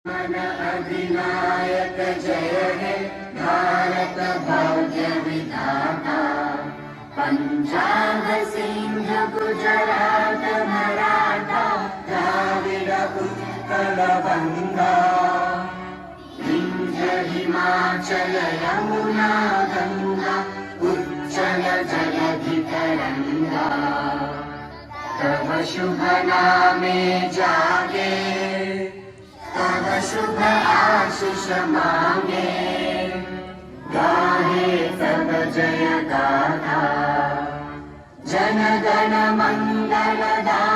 मन अधिनायक जय हे भारत भाग्य विधाता। पंजाब सिंध गुजरात मराठा द्राविड उत्कल बंगा। विंध्य हिमाचल यमुना गंगा उच्चल जलधि तरंगा। तव शुभ नामे जागे तव शुभ आशीष मांगे। गाहे तव जय गाथा जन गण मंगलदायक।